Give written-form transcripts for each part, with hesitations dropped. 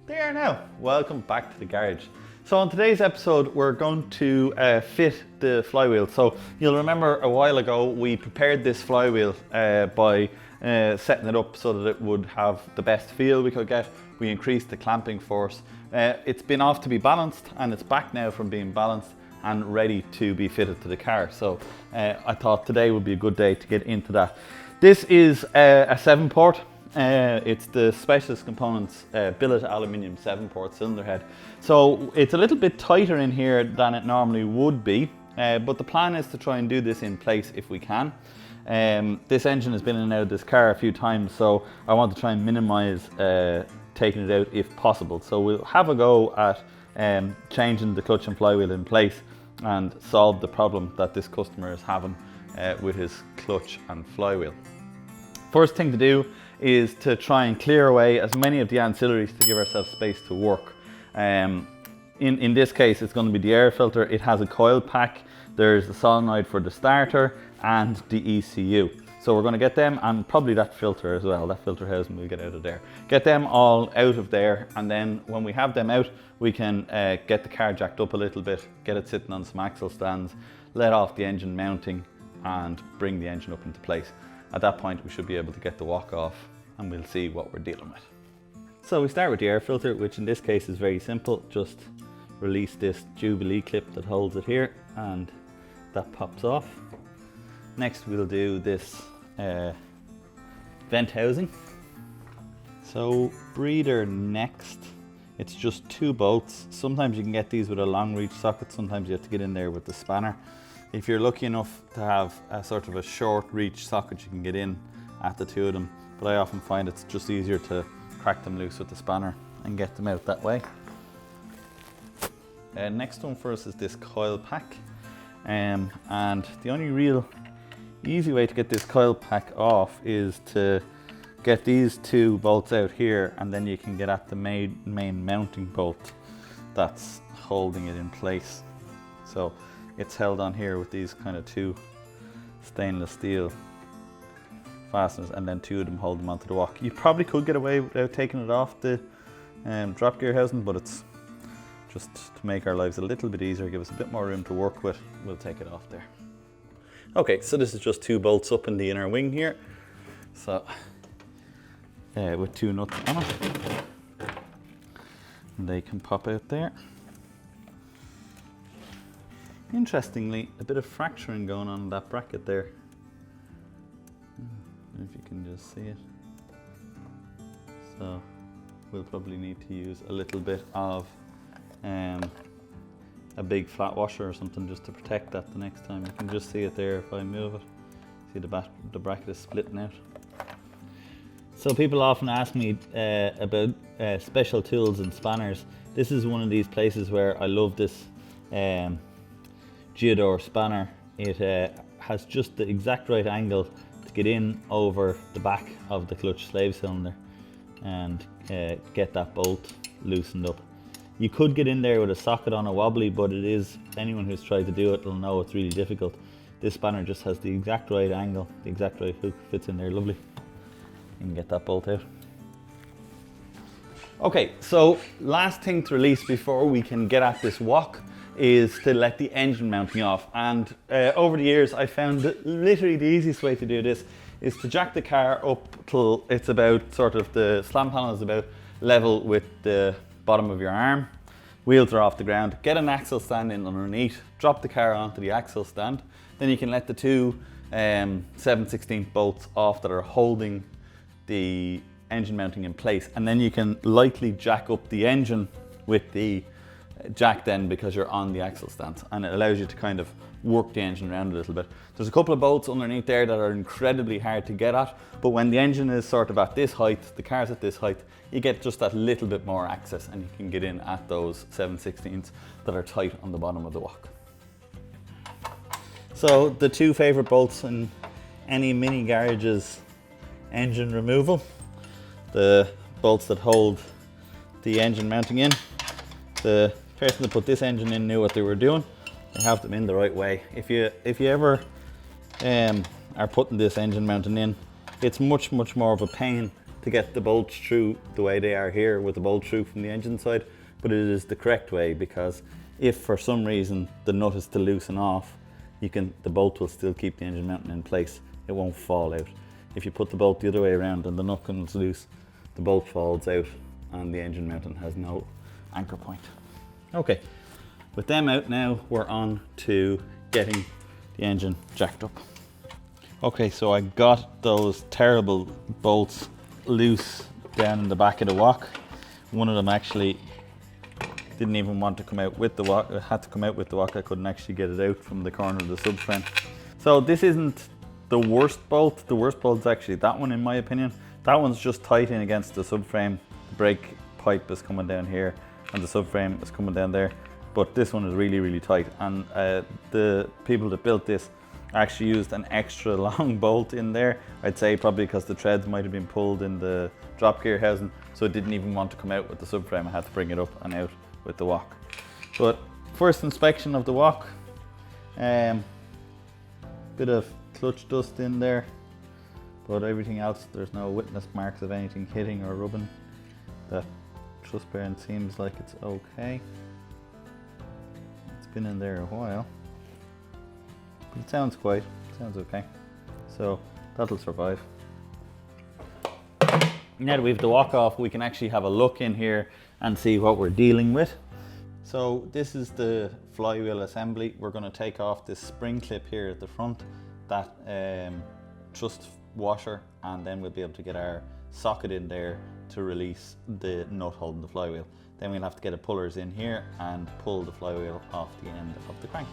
There now, welcome back to the garage. So on today's episode we're going to fit the flywheel. So you'll remember a while ago we prepared this flywheel by setting it up so that it would have the best feel we could get. We increased the clamping force. It's been off to be balanced and it's back now from being balanced and ready to be fitted to the car. So I thought today would be a good day to get into that. This is a 7-port. It's the Specialist Components billet aluminium 7-port cylinder head. So it's a little bit tighter in here than it normally would be, but the plan is to try and do this in place if we can. This engine has been in and out of this car a few times, so I want to try and minimize taking it out if possible. So we'll have a go at changing the clutch and flywheel in place and solve the problem that this customer is having with his clutch and flywheel. First thing to do is to try and clear away as many of the ancillaries to give ourselves space to work. In this case, it's going to be the air filter. It has a coil pack, there's the solenoid for the starter and the ECU. So we're going to get them, and probably that filter as well, that filter housing we'll get out of there. Get them all out of there, and then when we have them out, we can get the car jacked up a little bit, get it sitting on some axle stands, let off the engine mounting and bring the engine up into place. At that point we should be able to get the walk off and we'll see what we're dealing with. So we start with the air filter, which in this case is very simple. Just release this Jubilee clip that holds it here and that pops off. Next we'll do this vent housing. So breather next. It's just 2 bolts. Sometimes you can get these with a long reach socket, sometimes you have to get in there with the spanner. If you're lucky enough to have a sort of a short reach socket, you can get in at the 2 of them, but I often find it's just easier to crack them loose with the spanner and get them out that way. Next one for us is this coil pack, and the only real easy way to get this coil pack off is to get these 2 bolts out here, and then you can get at the main mounting bolt that's holding it in place. So it's held on here with these kind of 2 stainless steel fasteners, and then 2 of them hold them onto the walk. You probably could get away without taking it off the drop gear housing, but it's just to make our lives a little bit easier, give us a bit more room to work with, we'll take it off there. Okay, so this is just 2 bolts up in the inner wing here. So with 2 nuts on it, and they can pop out there. Interestingly, a bit of fracturing going on in that bracket there. If you can just see it. So we'll probably need to use a little bit of a big flat washer or something just to protect that the next time. You can just see it there if I move it. See the bracket is splitting out. So people often ask me about special tools and spanners. This is one of these places where I love this Geodor spanner. It has just the exact right angle to get in over the back of the clutch slave cylinder and get that bolt loosened up. You could get in there with a socket on a wobbly, but anyone who's tried to do it will know it's really difficult. This spanner just has the exact right angle, the exact right hook, fits in there lovely. You can get that bolt out. Okay, so last thing to release before we can get at this walk is to let the engine mounting off. And over the years I found that literally the easiest way to do this is to jack the car up till it's about sort of the slam panel is about level with the bottom of your arm. Wheels are off the ground. Get an axle stand in underneath, drop the car onto the axle stand. Then you can let the 2 7/16 bolts off that are holding the engine mounting in place, and then you can lightly jack up the engine with the jack then because you're on the axle stand, and it allows you to kind of work the engine around a little bit. There's a couple of bolts underneath there that are incredibly hard to get at, but when the engine is sort of at this height, the car's at this height, you get just that little bit more access and you can get in at those 7/16s that are tight on the bottom of the walk. So the 2 favourite bolts in any mini garage's engine removal, the bolts that hold the engine mounting in. The person that put this engine in knew what they were doing. They have them in the right way. If you ever are putting this engine mounting in, it's much more of a pain to get the bolts through the way they are here with the bolt through from the engine side, but it is the correct way, because if for some reason the nut is to loosen off, the bolt will still keep the engine mounting in place. It won't fall out. If you put the bolt the other way around and the nut comes loose, the bolt falls out and the engine mounting has no anchor point. Okay, with them out now, we're on to getting the engine jacked up. Okay, so I got those terrible bolts loose down in the back of the wok. One of them actually didn't even want to come out with the wok. It had to come out with the wok. I couldn't actually get it out from the corner of the subframe. So this isn't the worst bolt. The worst bolt is actually that one, in my opinion. That one's just tight in against the subframe. The brake pipe is coming down here and the subframe is coming down there. But this one is really, really tight. And the people that built this actually used an extra long bolt in there. I'd say probably because the treads might have been pulled in the drop gear housing, so it didn't even want to come out with the subframe. I had to bring it up and out with the wok. But first inspection of the wok, bit of clutch dust in there, but everything else, there's no witness marks of anything hitting or rubbing. The truss bearing seems like it's okay. It's been in there a while. It sounds quiet, it sounds okay. So that'll survive. Now that we have the wok off, we can actually have a look in here and see what we're dealing with. So this is the flywheel assembly. We're going to take off this spring clip here at the front, that thrust washer, and then we'll be able to get our socket in there to release the nut holding the flywheel. Then we'll have to get a pullers in here and pull the flywheel off the end of the crank.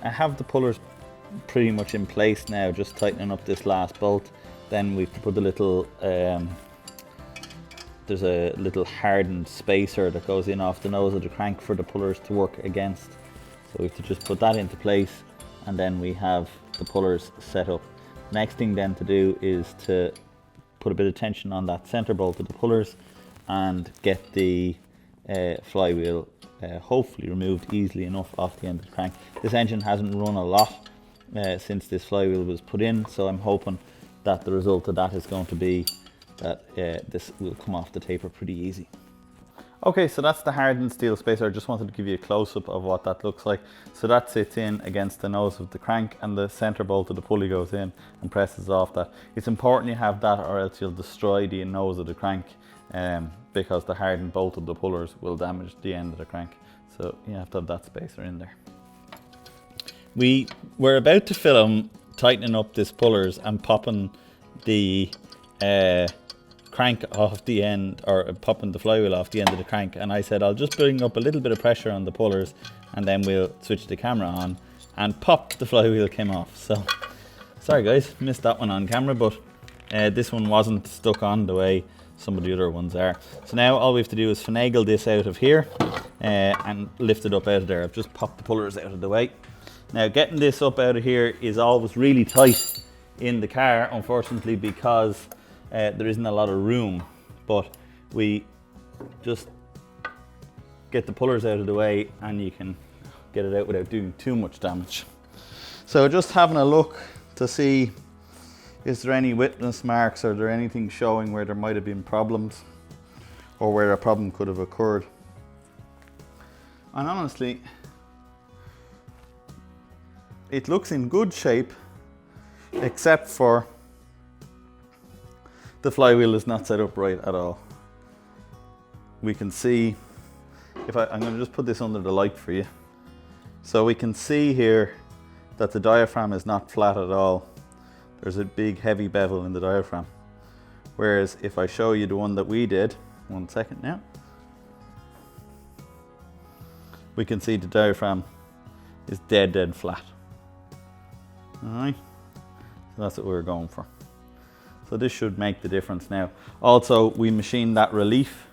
I have the pullers pretty much in place now, just tightening up this last bolt. Then we have to put a little, there's a little hardened spacer that goes in off the nose of the crank for the pullers to work against. So we have to just put that into place, and then we have the pullers set up. Next thing then to do is to put a bit of tension on that center bolt of the pullers and get the flywheel hopefully removed easily enough off the end of the crank. This engine hasn't run a lot since this flywheel was put in, so I'm hoping that the result of that is going to be that this will come off the taper pretty easy. Okay, so that's the hardened steel spacer. I just wanted to give you a close-up of what that looks like. So that sits in against the nose of the crank, and the center bolt of the pulley goes in and presses off that. It's important you have that, or else you'll destroy the nose of the crank, because the hardened bolt of the pullers will damage the end of the crank. So you have to have that spacer in there. We were about to film tightening up this pullers and popping the crank off the end, or popping the flywheel off the end of the crank, and I said I'll just bring up a little bit of pressure on the pullers and then we'll switch the camera on, and pop, the flywheel came off. So sorry guys, missed that one on camera, but this one wasn't stuck on the way some of the other ones are. So now all we have to do is finagle this out of here and lift it up out of there. I've just popped the pullers out of the way. Now getting this up out of here is always really tight in the car, unfortunately, because there isn't a lot of room, but we just get the pullers out of the way and you can get it out without doing too much damage. So just having a look to see, is there any witness marks, or there anything showing where there might have been problems or where a problem could have occurred. And honestly, it looks in good shape, except for the flywheel is not set up right at all. We can see, I'm going to just put this under the light for you. So we can see here that the diaphragm is not flat at all. There's a big heavy bevel in the diaphragm. Whereas if I show you the one that we did, 1 second now, we can see the diaphragm is dead flat. Alright, so that's what we were going for. So this should make the difference now. Also, we machined that relief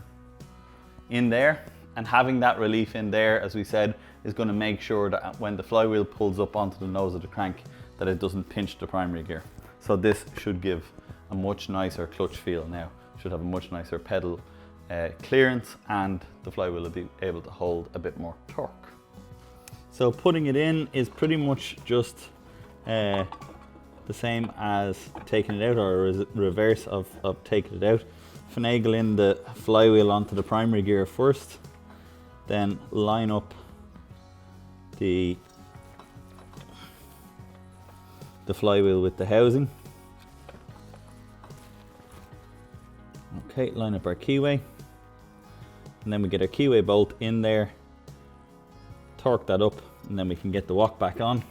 in there, and having that relief in there, as we said, is going to make sure that when the flywheel pulls up onto the nose of the crank, that it doesn't pinch the primary gear. So this should give a much nicer clutch feel now. Should have a much nicer pedal clearance, and the flywheel will be able to hold a bit more torque. So putting it in is pretty much just the same as taking it out, or a reverse of taking it out. finagle in the flywheel onto the primary gear first, then line up the flywheel with the housing. Okay, line up our keyway, and then we get our keyway bolt in there, torque that up, and then we can get the walk back on.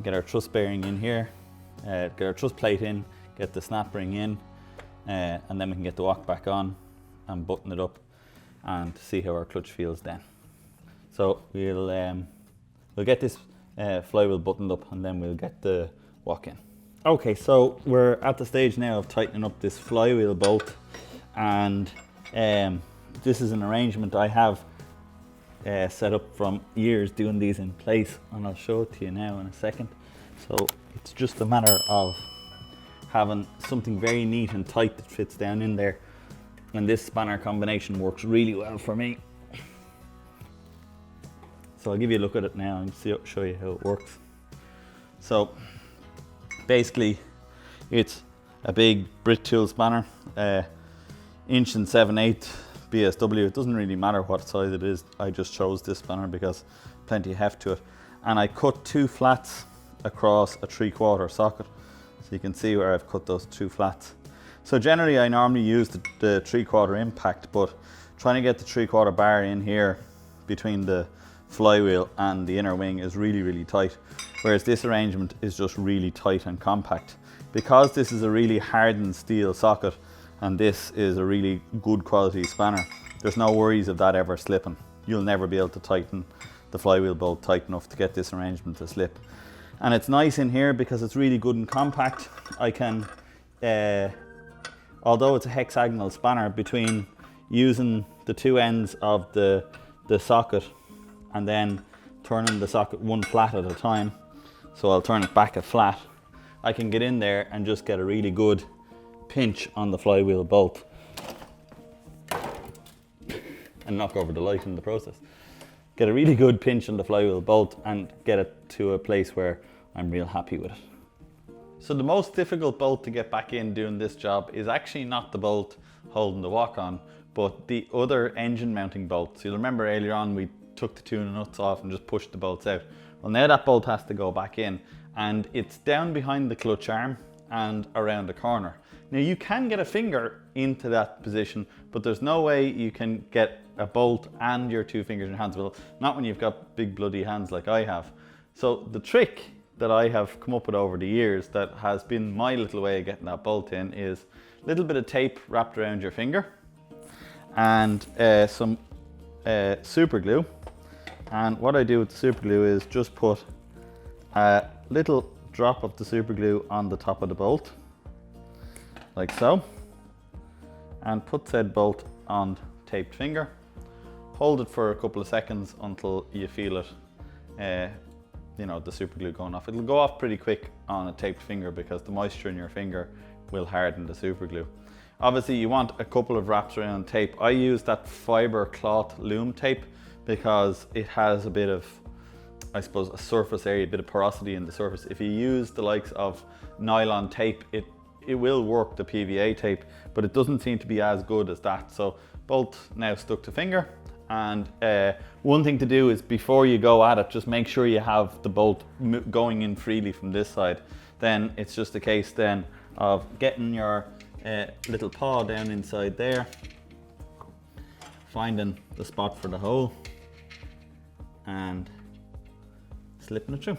Get our truss bearing in here, get our truss plate in, get the snap ring in, and then we can get the walk back on and button it up and see how our clutch feels then. So we'll get this flywheel buttoned up and then we'll get the walk in. Okay, so we're at the stage now of tightening up this flywheel bolt, and this is an arrangement I have set up from years doing these in place, and I'll show it to you now in a second. So it's just a matter of having something very neat and tight that fits down in there, and this spanner combination works really well for me. So I'll give you a look at it now and show you how it works. So basically it's a big Brit tool spanner, 1 7/8" BSW. It doesn't really matter what size it is, I just chose this spanner because plenty of heft to it. And I cut 2 flats across a 3/4 socket, so you can see where I've cut those 2 flats. So generally I normally use the 3/4 impact, but trying to get the 3/4 bar in here between the flywheel and the inner wing is really tight, whereas this arrangement is just really tight and compact. Because this is a really hardened steel socket and this is a really good quality spanner, there's no worries of that ever slipping. You'll never be able to tighten the flywheel bolt tight enough to get this arrangement to slip. And it's nice in here because it's really good and compact. I can, although it's a hexagonal spanner, between using the 2 ends of the socket and then turning the socket 1 flat at a time, so I'll turn it back a flat, I can get in there and just get a really good pinch on the flywheel bolt and knock over the light in the process. Get a really good pinch on the flywheel bolt and get it to a place where I'm real happy with it. So the most difficult bolt to get back in doing this job is actually not the bolt holding the walk on, but the other engine mounting bolt. So you'll remember earlier on we took the 2 nuts off and just pushed the bolts out. Well, now that bolt has to go back in, and it's down behind the clutch arm and around the corner. Now you can get a finger into that position, but there's no way you can get a bolt and your 2 fingers in your hands. Well, not when you've got big bloody hands like I have. So the trick that I have come up with over the years that has been my little way of getting that bolt in is a little bit of tape wrapped around your finger and some super glue. And what I do with the super glue is just put a little drop of the super glue on the top of the bolt, like so, and put said bolt on taped finger. Hold it for a couple of seconds until you feel it, you know, the super glue going off. It'll go off pretty quick on a taped finger because the moisture in your finger will harden the super glue. Obviously you want a couple of wraps around tape. I use that fiber cloth loom tape because it has a bit of, I suppose, a surface area, a bit of porosity in the surface. If you use the likes of nylon tape, it will work, the PVA tape, but it doesn't seem to be as good as that. So bolt now stuck to finger. And one thing to do is before you go at it, just make sure you have the bolt going in freely from this side. Then it's just a case then of getting your little paw down inside there, finding the spot for the hole and slipping it through.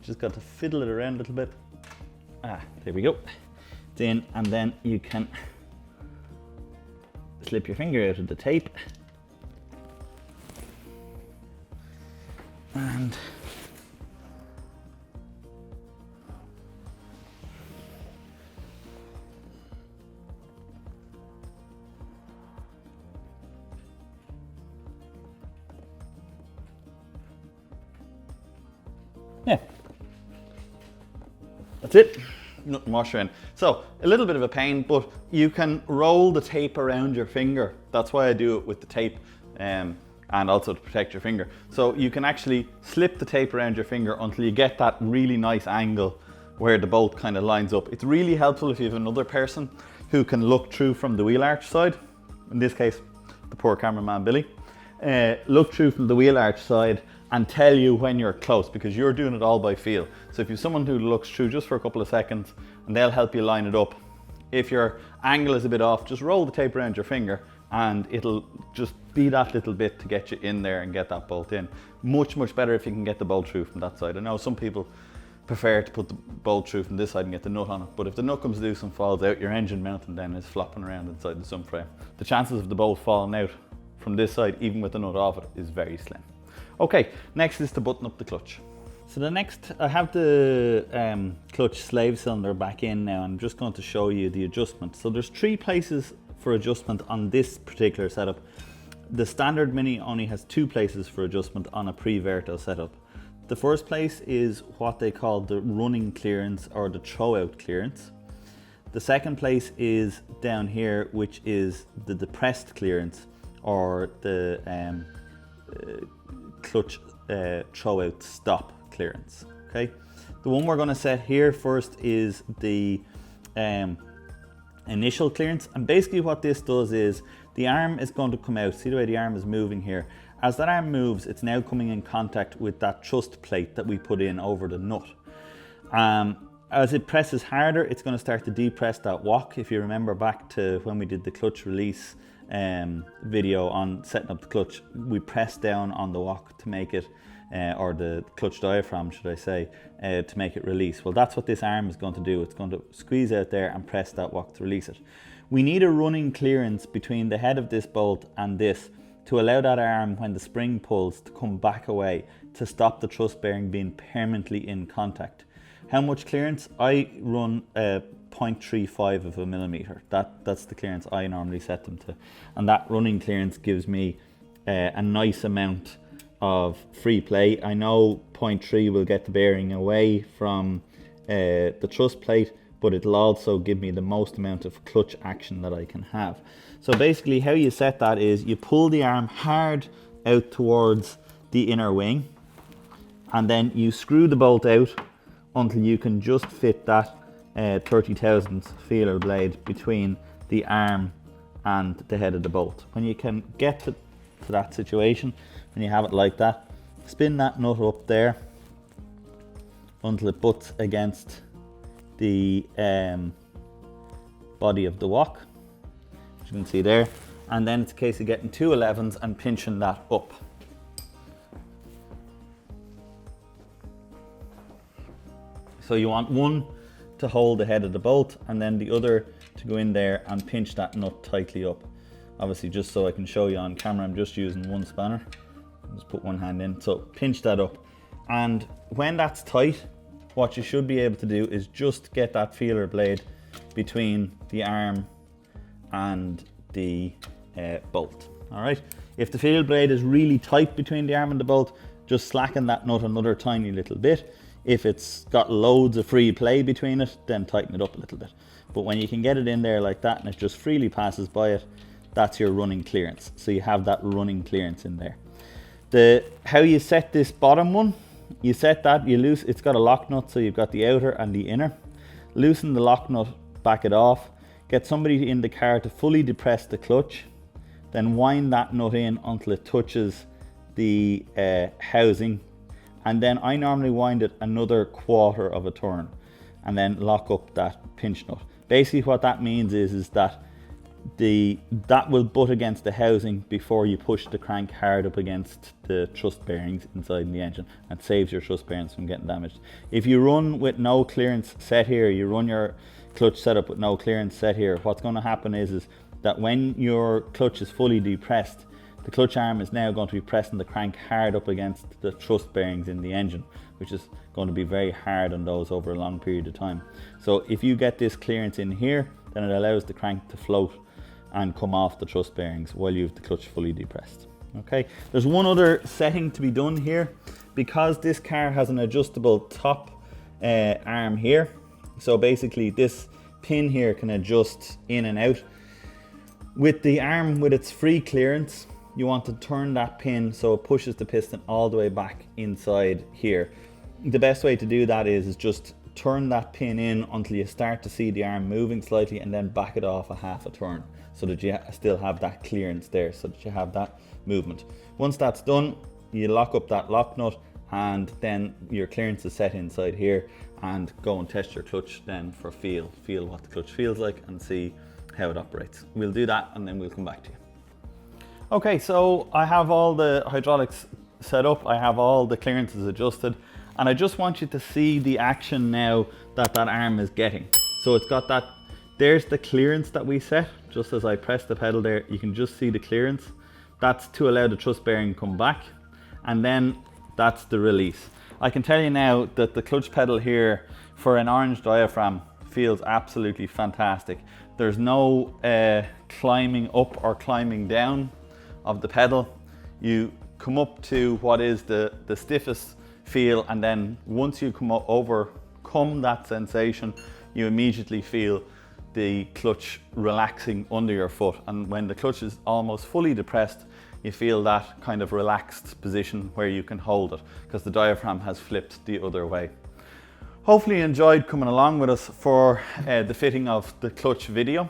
Just got to fiddle it around a little bit. There we go. It's in, and then you can slip your finger out of the tape and yeah, that's it. Nothing more in. So a little bit of a pain, but you can roll the tape around your finger. That's why I do it with the tape, and also to protect your finger. So you can actually slip the tape around your finger until you get that really nice angle where the bolt kind of lines up. It's really helpful if you have another person who can look through from the wheel arch side. In this case, the poor cameraman Billy. Look through from the wheel arch side and tell you when you're close, because you're doing it all by feel. So if you've someone who looks through just for a couple of seconds and they'll help you line it up. If your angle is a bit off, just roll the tape around your finger and it'll just be that little bit to get you in there and get that bolt in. Much, much better if you can get the bolt through from that side. I know some people prefer to put the bolt through from this side and get the nut on it, but if the nut comes loose and falls out, your engine mounting then is flopping around inside the subframe. The chances of the bolt falling out from this side, even with the nut off it, is very slim. Okay, next is to button up the clutch. So the next, I have the clutch slave cylinder back in now. I'm just going to show you the adjustment. So there's 3 places for adjustment on this particular setup. The standard Mini only has 2 places for adjustment on a pre-Verto setup. The first place is what they call the running clearance or the throw-out clearance. The second place is down here, which is the depressed clearance or the clutch throw-out stop clearance. Okay, the one we're going to set here first is the initial clearance, and basically what this does is the arm is going to come out. See the way the arm is moving here? As that arm moves, it's now coming in contact with that truss plate that we put in over the nut. As it presses harder, it's going to start to depress that wok. If you remember back to when we did the clutch release video on setting up the clutch, we pressed down on the wok to make it or the clutch diaphragm, should I say, to make it release. Well, that's what this arm is going to do. It's going to squeeze out there and press that wok to release it. We need a running clearance between the head of this bolt and this to allow that arm, when the spring pulls, to come back away to stop the truss bearing being permanently in contact. How much clearance? I run 0.35 of a millimeter. That's the clearance I normally set them to. And that running clearance gives me a nice amount of free play. I know 0.3 will get the bearing away from the truss plate, but it'll also give me the most amount of clutch action that I can have. So basically how you set that is you pull the arm hard out towards the inner wing, and then you screw the bolt out until you can just fit that 30 thousandths feeler blade between the arm and the head of the bolt. When you can get to that situation, when you have it like that, spin that nut up there until it butts against the body of the wok, as you can see there, and then it's a case of getting 2 11s and pinching that up. So you want one to hold the head of the bolt and then the other to go in there and pinch that nut tightly up. Obviously, just so I can show you on camera, I'm just using one spanner. I'll just put one hand in, so pinch that up. And when that's tight, what you should be able to do is just get that feeler blade between the arm and the bolt. All right. If the feeler blade is really tight between the arm and the bolt, just slacken that nut another tiny little bit. If it's got loads of free play between it, then tighten it up a little bit. But when you can get it in there like that and it just freely passes by it, that's your running clearance. So you have that running clearance in there. How you set this bottom one, you set that, it's got a lock nut, so you've got the outer and the inner. Loosen the lock nut, back it off, get somebody in the car to fully depress the clutch, then wind that nut in until it touches the housing, and then I normally wind it another 1/4 of a turn and then lock up that pinch nut. Basically what that means is that that will butt against the housing before you push the crank hard up against the truss bearings inside the engine, and saves your truss bearings from getting damaged. If you run with no clearance set here, you run your clutch setup with no clearance set here, what's going to happen is that when your clutch is fully depressed, the clutch arm is now going to be pressing the crank hard up against the truss bearings in the engine, which is going to be very hard on those over a long period of time. So if you get this clearance in here, then it allows the crank to float and come off the truss bearings while you have the clutch fully depressed. Okay, there's one other setting to be done here. Because this car has an adjustable top arm here, so basically this pin here can adjust in and out. With the arm with its free clearance, you want to turn that pin so it pushes the piston all the way back inside here. The best way to do that is just turn that pin in until you start to see the arm moving slightly, and then back it off a half a turn so that you still have that clearance there, so that you have that movement. Once that's done, you lock up that lock nut, and then your clearance is set inside here, and go and test your clutch then for feel what the clutch feels like and see how it operates. We'll do that and then we'll come back to you. Okay, so I have all the hydraulics set up, I have all the clearances adjusted, and I just want you to see the action now that that arm is getting. So it's got that, there's the clearance that we set. Just as I press the pedal there, you can just see the clearance. That's to allow the truss bearing to come back, and then that's the release. I can tell you now that the clutch pedal here for an orange diaphragm feels absolutely fantastic. There's no climbing up or climbing down of the pedal. You come up to what is the stiffest feel, and then once you overcome that sensation, you immediately feel the clutch relaxing under your foot, and when the clutch is almost fully depressed, you feel that kind of relaxed position where you can hold it, because the diaphragm has flipped the other way. Hopefully you enjoyed coming along with us for the fitting of the clutch video.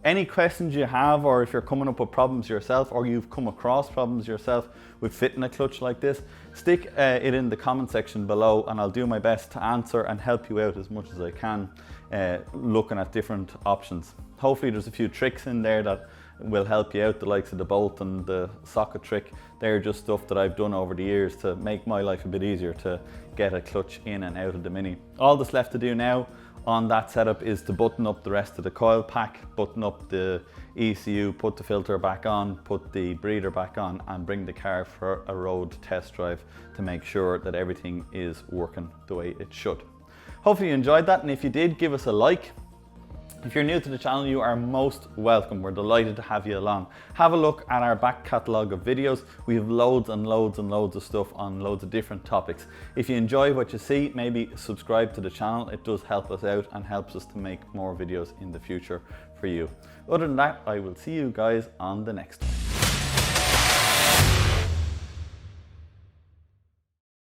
Any questions you have, or if you're coming up with problems yourself, or you've come across problems yourself with fitting a clutch like this, stick it in the comment section below, and I'll do my best to answer and help you out as much as I can, looking at different options. Hopefully there's a few tricks in there that will help you out, the likes of the bolt and the socket trick. They're just stuff that I've done over the years to make my life a bit easier to get a clutch in and out of the Mini. All that's left to do now on that setup is to button up the rest of the coil pack, button up the ECU, put the filter back on, put the breather back on, and bring the car for a road test drive to make sure that everything is working the way it should. Hopefully you enjoyed that, and if you did, give us a like. If you're new to the channel, you are most welcome. We're delighted to have you along. Have a look at our back catalogue of videos. We have loads and loads and loads of stuff on loads of different topics. If you enjoy what you see, maybe subscribe to the channel. It does help us out and helps us to make more videos in the future for you. Other than that, I will see you guys on the next one.